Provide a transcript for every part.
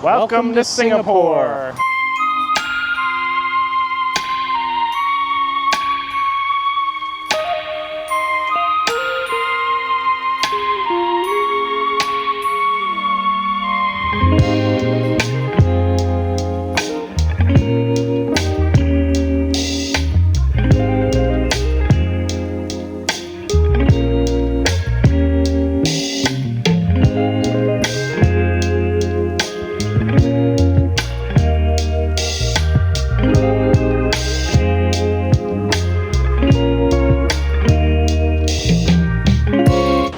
Welcome to Singapore!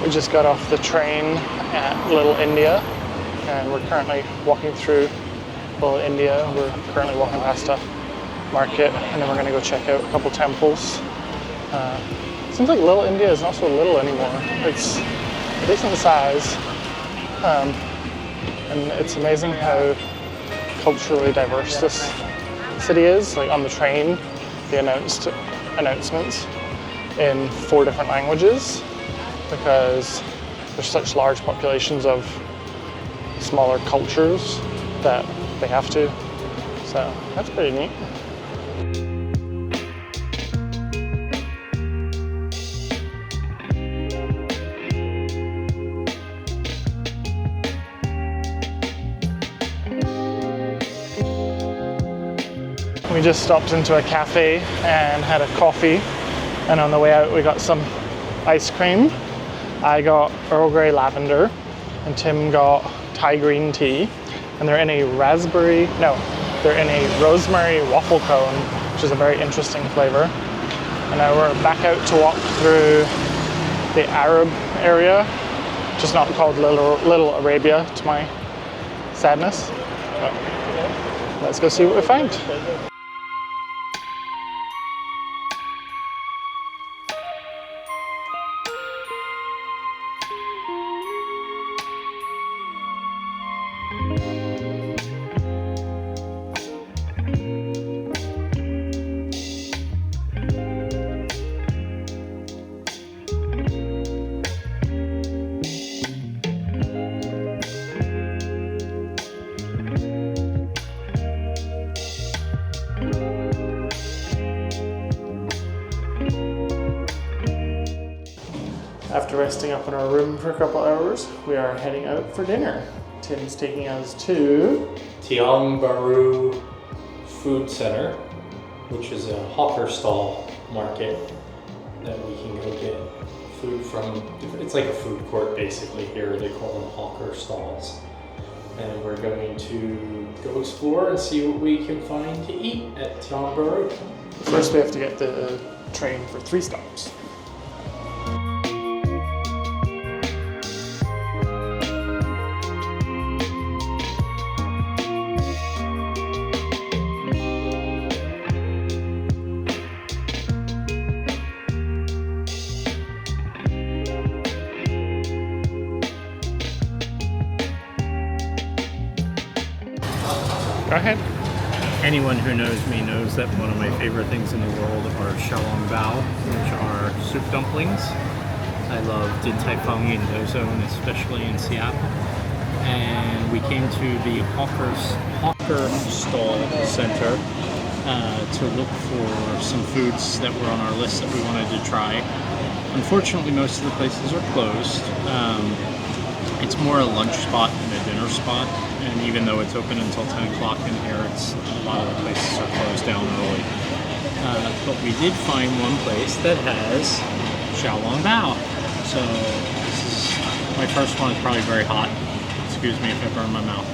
We just got off the train at Little India and we're currently walking through Little India. We're currently walking past a market and then we're going to go check out a couple temples. Seems like Little India is not so little anymore. It's a decent size and it's amazing how culturally diverse this city is. Like on the train, they announced announcements in 4 different languages, because there's such large populations of smaller cultures that they have to. So that's pretty neat. We just stopped into a cafe and had a coffee, and on the way out we got some ice cream. I got Earl Grey Lavender and Tim got Thai green tea, and they're in a rosemary waffle cone, which is a very interesting flavor. And now we're back out to walk through the Arab area, which is not called Little Arabia to my sadness. But let's go see what we find. After resting up in our room for a couple hours, we are heading out for dinner. Tim's taking us to Tiong Bahru Food Center, which is a hawker stall market that we can go get food from. It's like a food court basically here. They call them hawker stalls. And we're going to go explore and see what we can find to eat at Tiong Bahru. First we have to get the train for 3 stops. Go ahead. Anyone who knows me knows that one of my favorite things in the world are xiaolong bao, which are soup dumplings. I love Din Tai Fung in Dozone, especially in Seattle. And we came to the hawker stall center to look for some foods that were on our list that we wanted to try. Unfortunately, most of the places are closed. It's more a lunch spot than a dinner spot, and even though it's open until 10 o'clock in here, a lot of the places are closed down early. But we did find one place that has xiaolong bao. So this is my first one. It's probably very hot. Excuse me if I burn my mouth.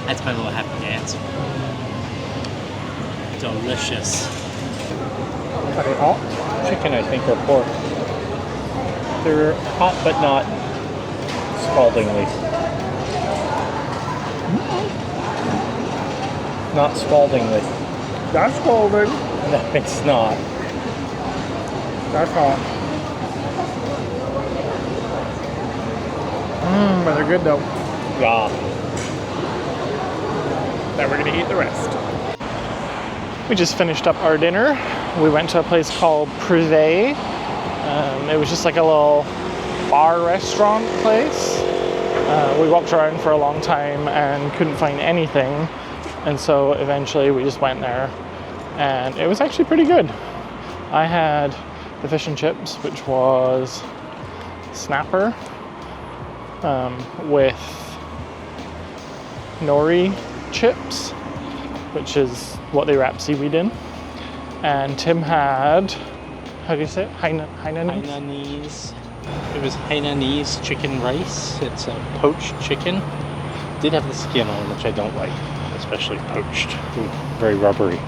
That's my little happy dance. Delicious. Are they hot? Chicken, I think, or pork. They're hot, but not scaldingly. Not scaldingly. That's golden. No, it's not. That's hot. But they're good though. Yeah. Now we're gonna eat the rest. We just finished up our dinner. We went to a place called Privé. It was just like a little bar restaurant place. We walked around for a long time and couldn't find anything. And so eventually we just went there and it was actually pretty good. I had the fish and chips, which was snapper with nori chips, which is what they wrap seaweed in. And Tim had, how do you say it? Hainanese? Hainanese. It was Hainanese chicken rice. It's a poached chicken. Did have the skin on, which I don't like, especially poached. Ooh, very rubbery.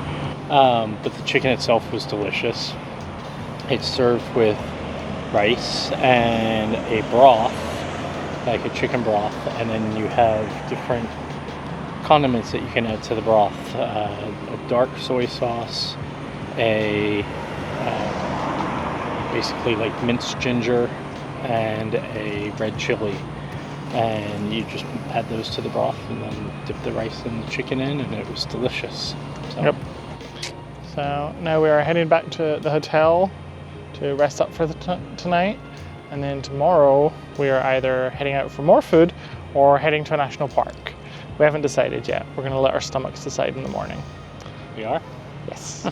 But the chicken itself was delicious. It's served with rice and a broth, like a chicken broth, and then you have different condiments that you can add to the broth. A dark soy sauce, basically like minced ginger, and a red chili. And you just add those to the broth and then dip the rice and the chicken in, and it was delicious. So. Yep. So now we are heading back to the hotel to rest up for tonight. And then tomorrow we are either heading out for more food or heading to a national park. We haven't decided yet. We're going to let our stomachs decide in the morning. We are? Yes.